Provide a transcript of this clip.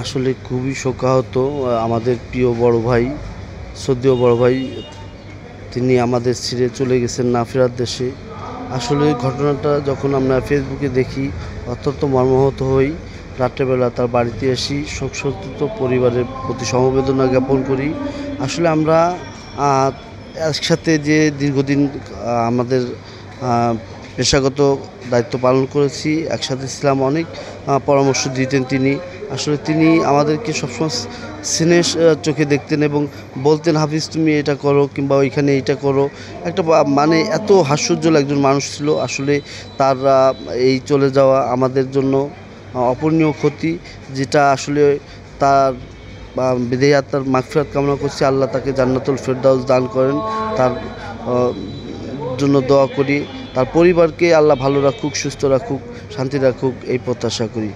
আসলে খুবই শোকাহত। আমাদের প্রিয় বড় ভাই, শ্রদ্ধেয় বড় ভাই, তিনি আমাদের ছেড়ে চলে গেছেন না ফেরার দেশে। আসলে ঘটনাটা যখন আমরা ফেসবুকে দেখি অত্যন্ত মর্মাহত হই। রাত্রেবেলা তার বাড়িতে আসি, শোকসন্তপ্ত পরিবারের প্রতি সমবেদনা জ্ঞাপন করি। আসলে আমরা আহ, একসাথে যে দীর্ঘদিন আমাদের পেশাগত দায়িত্ব পালন করেছি, একসাথে ছিলাম, অনেক পরামর্শ দিতেন তিনি। আসলে তিনি আমাদেরকে সবসময় স্নেহ চোখে দেখতেন এবং বলতেন, হাফিজ তুমি এটা করো কিংবা ওইখানে এইটা করো। একটা মানে এত হাস্যোজ্জ্বল একজন মানুষ ছিল। আসলে তার এই চলে যাওয়া আমাদের জন্য অপূরণীয় ক্ষতি, যেটা আসলে তার বিদেহী আত্মার মাগফিরাত কামনা করছি। আল্লাহ তাকে জান্নাতুল ফেরদাউস দান করেন। তার জন্য দোয়া করি। তার পরিবারকে আল্লাহ ভালো রাখুক, সুস্থ রাখুক, শান্তি রাখুক, এই প্রত্যাশা করি।